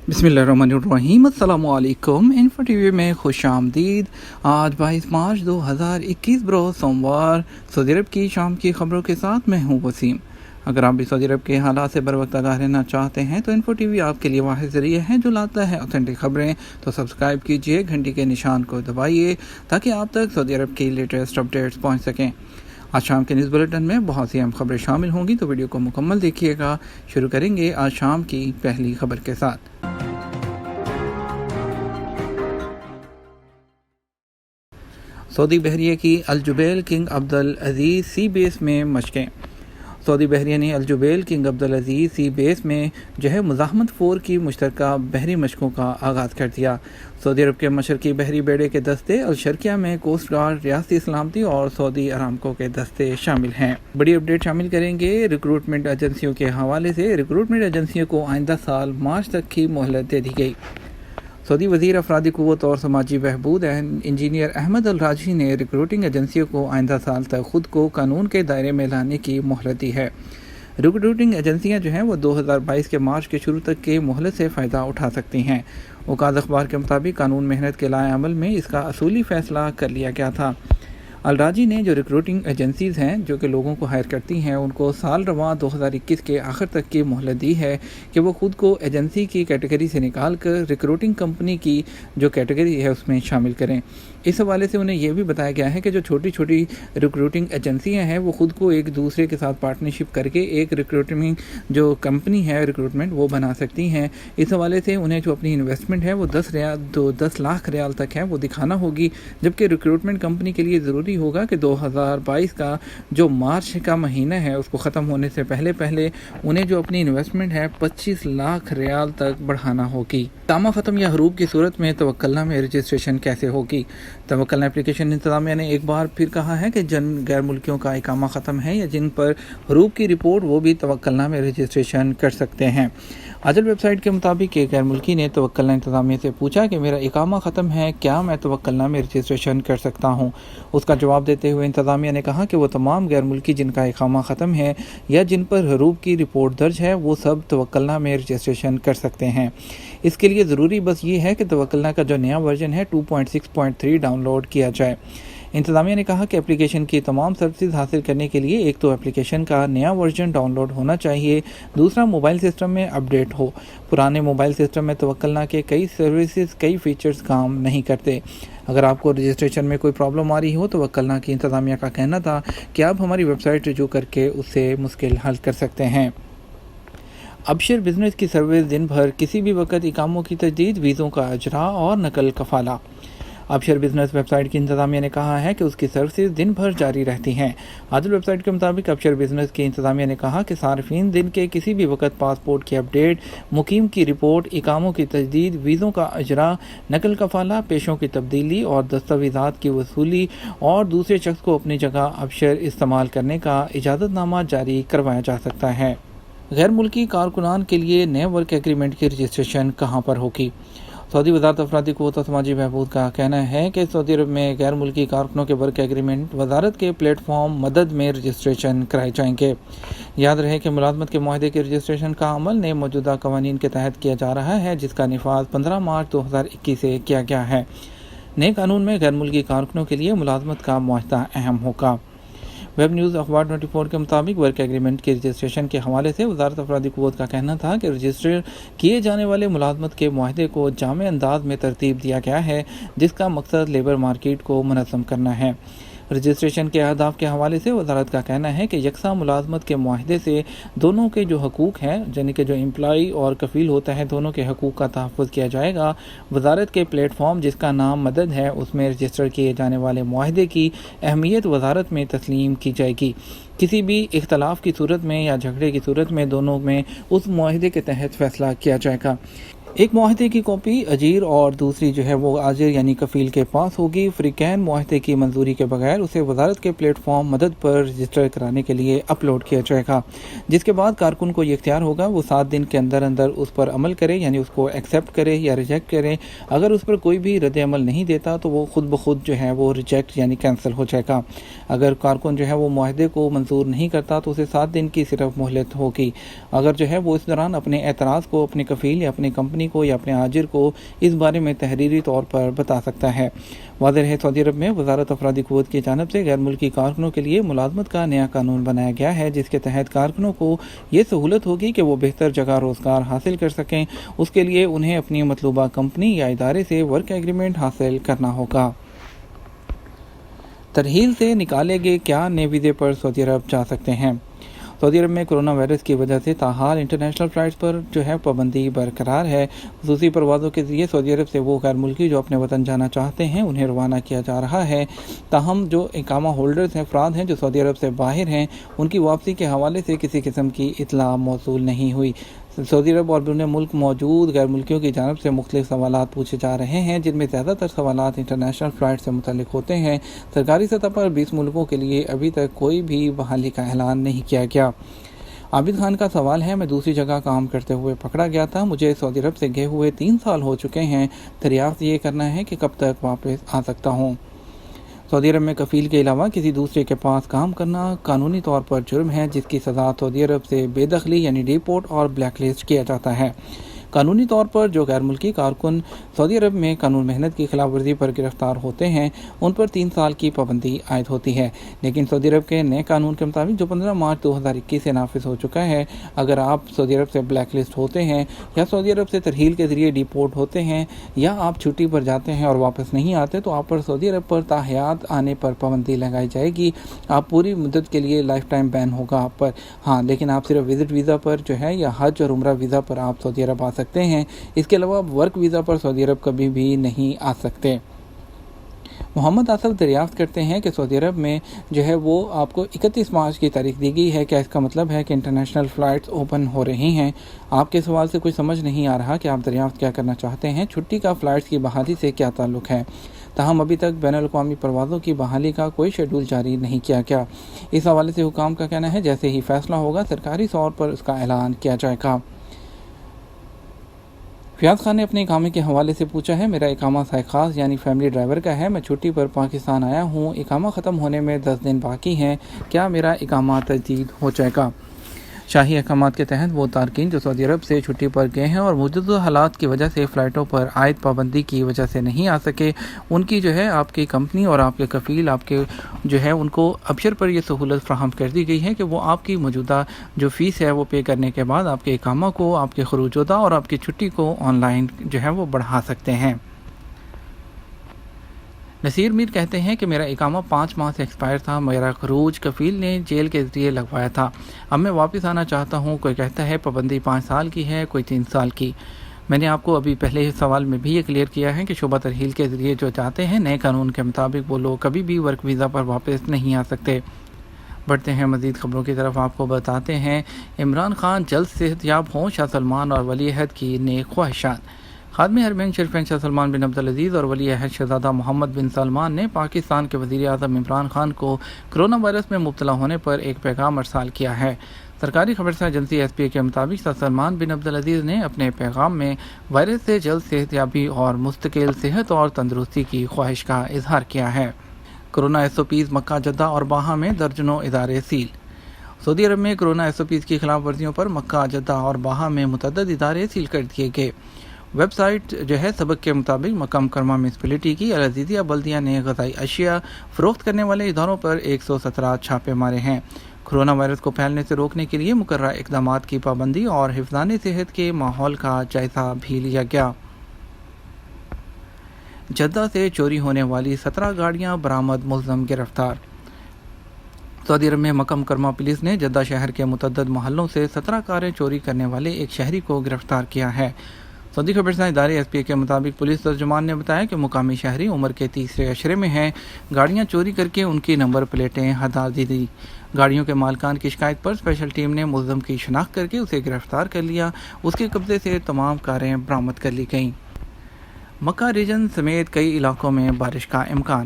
बिस्मिल्लाहिर्रहमानिर्रहीम। अस्सलामुअलैकुम। Info TV में खुश आमदीद। आज 22 मार्च 2021 बरोज़ सोमवार सऊदी अरब की शाम की खबरों के साथ मैं हूँ वसीम। अगर आप भी सऊदी अरब के हालात से बर वक्त आगाह रहना चाहते हैं तो इन्फो टीवी आपके लिए वाहिद ज़रिया है जो लाता है ऑथेंटिक खबरें। तो सब्सक्राइब कीजिए, घंटी के निशान को दबाइए ताकि आप तक सऊदी अरब की लेटेस्ट अपडेट्स पहुँच सकें। आज शाम के न्यूज़ बुलेटिन में बहुत सी अहम खबरें शामिल होंगी, तो वीडियो को मुकम्मल देखिएगा। शुरू करेंगे आज शाम की पहली खबर के साथ। सऊदी बहरिया की अल जुबैल किंग अब्दुल अजीज़ सी बेस में मशकें। सऊदी बहरिया ने अल जुबैल किंग अब्दुल अजीज़ सी बेस में जो है मुज़ाहमत 4 की मुश्तरका बहरी मशकों का आगाज़ कर दिया। सऊदी अरब के मशरकी बहरी बेड़े के दस्ते अल शर्किया में कोस्ट गार्ड, रियासती सलामती और सऊदी अरामको के दस्ते शामिल हैं। बड़ी अपडेट शामिल करेंगे रिक्रूटमेंट एजेंसियों के हवाले से। रिक्रूटमेंट एजेंसियों को आइंदा साल मार्च तक की मोहलत दे दी गई। सऊदी वज़ीर अफरादी क़ुव्वत और समाजी बहबूद इंजीनियर अहमद अल राजी ने रिक्रूटिंग एजेंसियों को आइंदा साल तक खुद को कानून के दायरे में लाने की मोहलत दी है। रिक्रूटिंग एजेंसियां जो हैं वो 2022 के मार्च के शुरू तक के मोहलत से फ़ायदा उठा सकती हैं। औकाद अखबार के मुताबिक कानून मेहनत के लाए अमल में इसका असूली फ़ैसला कर लिया गया था। अल राजी ने जो रिक्रूटिंग एजेंसीज़ हैं जो कि लोगों को हायर करती हैं उनको साल रवा 2021 के आखिर तक की मोहलत दी है कि वो खुद को एजेंसी की कैटेगरी से निकाल कर रिक्रूटिंग कंपनी की जो कैटेगरी है उसमें शामिल करें। इस हवाले से उन्हें यह भी बताया गया है कि जो छोटी छोटी रिक्रूटिंग एजेंसियां हैं वो खुद को एक दूसरे के साथ पार्टनरशिप करके एक रिक्रूटिंग जो कंपनी है रिक्रूटमेंट वो बना सकती हैं। इस हवाले से उन्हें जो अपनी इन्वेस्टमेंट है वो 10 लाख रियाल तक है वो दिखाना होगी, जबकि रिक्रूटमेंट कंपनी के लिए ज़रूरी होगा कि 2022 का जो मार्च का महीना है उसको ख़त्म होने से पहले पहले उन्हें जो अपनी इन्वेस्टमेंट है 25 लाख रियाल तक बढ़ाना होगी। इकामा ख़त्म या हरूब की सूरत में तवक्कलना में रजिस्ट्रेशन कैसे होगी? तवक्कलना एप्लीकेशन इंतज़ामिया ने एक बार फिर कहा है कि जिन गैर मुल्कियों का इकामा ख़त्म है या जिन पर हरूब की रिपोर्ट वो भी तवक्कलना में रजिस्ट्रेशन कर सकते हैं। अजल वेबसाइट के मुताबिक एक गैर मुल्की ने तवक्कलना इंतज़ामिया से पूछा कि मेरा इकामा ख़त्म है, क्या मैं तवक्कलना में रजिस्ट्रेशन कर सकता हूँ? उसका जवाब देते हुए इंतज़ामिया ने कहा कि वो तमाम गैर मुल्की जिनका इकामा ख़त्म है या जिन पर हरूब की रिपोर्ट दर्ज है वो सब तवक्कलना में रजिस्ट्रेशन कर सकते हैं। इसके लिए ज़रूरी बस ये है कि तवक्कलना का जो नया वर्जन है 2.6.3 डाउनलोड किया जाए। इंतज़ामिया ने कहा कि एप्लीकेशन की तमाम सर्विसेज हासिल करने के लिए एक तो एप्लीकेशन का नया वर्जन डाउनलोड होना चाहिए, दूसरा मोबाइल सिस्टम में अपडेट हो। पुराने मोबाइल सिस्टम में तवक्कलना के कई सर्विसेज कई फीचर्स काम नहीं करते। अगर आपको रजिस्ट्रेशन में कोई प्रॉब्लम आ रही हो तो तवक्कलना की इंतज़ामिया का कहना था कि आप हमारी वेबसाइट रिव्यू करके उससे मुश्किल हल कर सकते हैं। अबशर बिजनेस की सर्विस दिन भर किसी भी वक्त इकामों की तजदीद, वीज़ों का अजरा और नकल कफाला। अबशर बिजनेस वेबसाइट की इंतज़ामिया ने कहा है कि उसकी सर्विसेज दिन भर जारी रहती हैं। आदिल वेबसाइट के मुताबिक अबशर बिजनेस की इंतज़ामिया ने कहा कि सार्फिन दिन के किसी भी वक्त पासपोर्ट की अपडेट, मुकीम की रिपोर्ट, इकामों की तजदीद, वीज़ों का अजरा, नकल कफाला, पेशों की तब्दीली और दस्तावेज़ात की वसूली और दूसरे शख्स को अपनी जगह अबशर इस्तेमाल करने का इजाज़तनामा जारी करवाया जा सकता है। गैर मुल्की कारकुनान के लिए नए वर्क एग्रीमेंट की रजिस्ट्रेशन कहाँ पर होगी? सऊदी वज़ारत अफरादी क़ुव्वत और समाजी बहबूद का कहना है कि सऊदी अरब में गैर मुल्की कारकुनों के वर्क एग्रीमेंट वज़ारत के प्लेटफॉर्म मदद में रजिस्ट्रेशन कराए जाएंगे। याद रहे कि मुलाजमत के मुआहदे के रजिस्ट्रेशन का अमल नए मौजूदा कवानीन के तहत किया जा रहा है, जिसका निफाज 15 मार्च 2021 से किया गया है। नए कानून में गैर मुल्की कारकुनों के लिए मुलाजमत का मुआहदा अहम होगा। वेब न्यूज़ अखबार 24 के मुताबिक वर्क एग्रीमेंट के रजिस्ट्रेशन के हवाले से वज़ारत अफरादी क़ुव्वत का कहना था कि रजिस्टर किए जाने वाले मुलाजमत के मुआहदे को जामे अंदाज में तरतीब दिया गया है, जिसका मकसद लेबर मार्केट को मुनज़्ज़म करना है। रजिस्ट्रेशन के अहदाफ के हवाले से वज़ारत का कहना है कि यकसा मुलाजमत के मुआहदे से दोनों के जो हकूक़ हैं, यानी कि जो एम्प्लॉई और कफ़ील होता है, दोनों के हकूक़ का तहफ़्फ़ुज़ किया जाएगा। वज़ारत के प्लेटफॉर्म जिसका नाम मदद है उसमें रजिस्टर किए जाने वाले मुआहदे की अहमियत वज़ारत में तस्लीम की जाएगी। किसी भी इख्तलाफ की सूरत में या झगड़े की सूरत में दोनों में उस मुआहदे के तहत फ़ैसला किया जाएगा। एक मुआहदे की कॉपी अजीर और दूसरी जो है वो आजिर यानी कफ़ील के पास होगी। फ़रीक़ैन मुआहदे की मंजूरी के बगैर उसे वज़ारत के प्लेटफॉर्म मदद पर रजिस्टर कराने के लिए अपलोड किया जाएगा, जिसके बाद कारकुन को ये इख्तियार होगा वो 7 दिन के अंदर अंदर उस पर अमल करे, यानी उसको एक्सेप्ट करे या रिजेक्ट करे। अगर उस पर कोई भी रद्द अमल नहीं देता तो वो खुद ब खुद जो है वो रिजेक्ट यानी कैंसिल हो जाएगा। अगर कारकुन जो है वो मुआहदे को मंजूर नहीं करता तो उसे 7 दिन की सिर्फ मोहलत होगी। अगर जो है वो इस दौरान अपने एतराज़ को अपने कफ़ील या अपनी कंपनी کمپنی کو یا اپنے آجر کو اس بارے میں تحریری طور پر بتا سکتا ہے۔ واضح ہے سعودی عرب میں وزارت افرادی قوت کی جانب سے غیر ملکی کارکنوں کے لیے ملازمت کا نیا قانون بنایا گیا ہے، جس کے تحت کارکنوں کو یہ سہولت ہوگی کہ وہ بہتر جگہ روزگار حاصل کر سکیں۔ اس کے لیے انہیں اپنی مطلوبہ کمپنی یا ادارے سے ورک ایگریمنٹ حاصل کرنا ہوگا۔ ترحیل سے نکالے گئے کیا نئے ویزے پر سعودی عرب جا سکتے ہیں؟ سعودی عرب میں کرونا وائرس کی وجہ سے تاحال انٹرنیشنل فلائٹس پر پابندی برقرار ہے۔ خصوصی پروازوں کے ذریعے سعودی عرب سے وہ غیر ملکی جو اپنے وطن جانا چاہتے ہیں انہیں روانہ کیا جا رہا ہے۔ تاہم جو اقامہ ہولڈرز ہیں، افراد ہیں جو سعودی عرب سے باہر ہیں، ان کی واپسی کے حوالے سے کسی قسم کی اطلاع موصول نہیں ہوئی۔ سعودی عرب اور بیرون ملک موجود غیر ملکیوں کی جانب سے مختلف سوالات پوچھے جا رہے ہیں، جن میں زیادہ تر سوالات انٹرنیشنل فلائٹ سے متعلق ہوتے ہیں۔ سرکاری سطح پر 20 ملکوں کے لیے ابھی تک کوئی بھی بحالی کا اعلان نہیں کیا گیا۔ عابد خان کا سوال ہے، میں دوسری جگہ کام کرتے ہوئے پکڑا گیا تھا، مجھے سعودی عرب سے گئے ہوئے 3 سال ہو چکے ہیں، دریافت یہ کرنا ہے کہ کب تک واپس آ سکتا ہوں۔ سعودی عرب میں کفیل کے علاوہ کسی دوسرے کے پاس کام کرنا قانونی طور پر جرم ہے، جس کی سزا سعودی عرب سے بے دخلی یعنی ڈیپورٹ اور بلیک لسٹ کیا جاتا ہے۔ قانونی طور پر جو غیر ملکی کارکن سعودی عرب میں قانون محنت کی خلاف ورزی پر گرفتار ہوتے ہیں ان پر 3 سال کی پابندی عائد ہوتی ہے، لیکن سعودی عرب کے نئے قانون کے مطابق جو 15 مارچ 2021 سے نافذ ہو چکا ہے، اگر آپ سعودی عرب سے بلیک لسٹ ہوتے ہیں یا سعودی عرب سے ترحیل کے ذریعے ڈیپورٹ ہوتے ہیں یا آپ چھٹی پر جاتے ہیں اور واپس نہیں آتے تو آپ پر سعودی عرب پر تاحیات آنے پر پابندی لگائی جائے گی۔ آپ پوری مدت کے لیے لائف ٹائم بین ہوگا آپ پر، ہاں، لیکن آپ صرف وزٹ ویزا پر یا حج اور عمرہ ویزا پر آپ سعودی عرب آ سکتے ہیں۔ اس کے علاوہ ورک ویزا پر سعودی عرب کبھی بھی نہیں آ سکتے۔ محمد آصف دریافت کرتے ہیں کہ سعودی عرب میں وہ آپ کو 31 مارچ کی تاریخ دی گئی ہے، کیا اس کا مطلب ہے کہ انٹرنیشنل فلائٹس اوپن ہو رہی ہیں؟ آپ کے سوال سے کچھ سمجھ نہیں آ رہا کہ آپ دریافت کیا کرنا چاہتے ہیں۔ چھٹی کا فلائٹس کی بحالی سے کیا تعلق ہے؟ تاہم ابھی تک بین الاقوامی پروازوں کی بحالی کا کوئی شیڈول جاری نہیں کیا گیا۔ اس حوالے سے حکام کا کہنا ہے جیسے ہی فیصلہ ہوگا سرکاری طور پر اس کا اعلان کیا جائے گا۔ فیاض خان نے اپنے اقامے کے حوالے سے پوچھا ہے، میرا اقامہ سائق خاص یعنی فیملی ڈرائیور کا ہے، میں چھٹی پر پاکستان آیا ہوں، اقامہ ختم ہونے میں 10 دن باقی ہیں، کیا میرا اقامہ تجدید ہو جائے گا؟ شاہی احکامات کے تحت وہ تارکین جو سعودی عرب سے چھٹی پر گئے ہیں اور موجودہ حالات کی وجہ سے فلائٹوں پر عائد پابندی کی وجہ سے نہیں آ سکے، ان کی آپ کی کمپنی اور آپ کے کفیل آپ کے ان کو ابشر پر یہ سہولت فراہم کر دی گئی ہے کہ وہ آپ کی موجودہ جو فیس ہے وہ پے کرنے کے بعد آپ کے اقامہ کو، آپ کے خروج ودا اور آپ کی چھٹی کو آن لائن وہ بڑھا سکتے ہیں۔ نصیر میر کہتے ہیں کہ میرا اقامہ 5 ماہ سے ایکسپائر تھا، میرا خروج کفیل نے جیل کے ذریعے لگوایا تھا، اب میں واپس آنا چاہتا ہوں، کوئی کہتا ہے پابندی 5 سال کی ہے، کوئی 3 سال کی۔ میں نے آپ کو ابھی پہلے سوال میں بھی یہ کلیئر کیا ہے کہ شعبہ ترحیل کے ذریعے جو جاتے ہیں نئے قانون کے مطابق وہ لوگ کبھی بھی ورک ویزا پر واپس نہیں آ سکتے۔ بڑھتے ہیں مزید خبروں کی طرف، آپ کو بتاتے ہیں عمران خان جلد صحت یاب ہوں، شاہ سلمان اور ولی عہد کی نیک خواہشات۔ خادم حرمین شریفین شاہ سلمان بن عبدالعزیز اور ولی عہد شہزادہ محمد بن سلمان نے پاکستان کے وزیر اعظم عمران خان کو کرونا وائرس میں مبتلا ہونے پر ایک پیغام ارسال کیا ہے۔ سرکاری خبرسہ ایجنسی ایس پی اے کے مطابق شاہ سلمان بن عبدالعزیز نے اپنے پیغام میں وائرس سے جلد صحت یابی اور مستقل صحت اور تندرستی کی خواہش کا اظہار کیا ہے۔ کرونا SOPs مکہ، جدہ اور باہا میں درجنوں ادارے سیل۔ سعودی عرب میں کرونا SOPs کی خلاف ورزیوں پر مکہ، جدہ اور باہا میں متعدد ادارے سیل کر دیے گئے۔ ویب سائٹ سبق کے مطابق مکہ مکرمہ میونسپلٹی کی العزیزیہ بلدیہ نے غذائی اشیاء فروخت کرنے والے اداروں پر 117 چھاپے مارے ہیں۔ کرونا وائرس کو پھیلنے سے روکنے کے لیے مقررہ اقدامات کی پابندی اور حفظان صحت کے ماحول کا جائزہ بھی لیا گیا۔ جدہ سے چوری ہونے والی 17 گاڑیاں برآمد، ملزم گرفتار۔ سعودی عرب میں مکہ مکرمہ پولیس نے جدہ شہر کے متعدد محلوں سے 17 کاریں چوری کرنے والے ایک شہری کو گرفتار کیا ہے۔ سعودی خبرسہ ادارے SPA کے مطابق پولیس ترجمان نے بتایا کہ مقامی شہری عمر کے تیسرے عشرے میں ہیں، گاڑیاں چوری کر کے ان کی نمبر پلیٹیں ہٹا دی تھیں۔ گاڑیوں کے مالکان کی شکایت پر اسپیشل ٹیم نے ملزم کی شناخت کر کے اسے گرفتار کر لیا، اس کے قبضے سے تمام کاریں برآمد کر لی گئیں۔ مکہ ریجن سمیت کئی علاقوں میں بارش کا امکان۔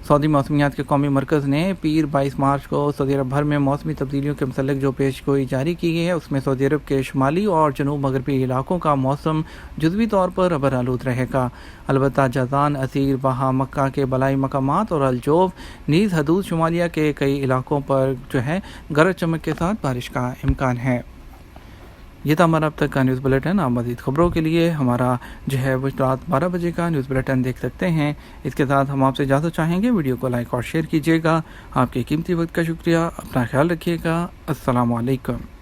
سعودی موسمیات کے قومی مرکز نے پیر 22 مارچ کو سعودی عرب بھر میں موسمی تبدیلیوں کے متعلق جو پیشگوئی جاری کی گئی ہے اس میں سعودی عرب کے شمالی اور جنوب مغربی علاقوں کا موسم جزوی طور پر ابر آلود رہے گا، البتہ جازان، عسیر، باہا، مکہ کے بالائی مقامات اور الجوف نیز حدود شمالیہ کے کئی علاقوں پر گرج چمک کے ساتھ بارش کا امکان ہے۔ یہ تھا ہمارا اب تک کا نیوز بلیٹن. آپ مزید خبروں کے لیے ہمارا جو ہے وہ رات 12 بجے کا نیوز بلیٹن دیکھ سکتے ہیں. اس کے ساتھ ہم آپ سے اجازت چاہیں گے. ویڈیو کو لائک اور شیئر کیجیے گا. آپ کے قیمتی وقت کا شکریہ. اپنا خیال رکھیے گا. السلام علیکم.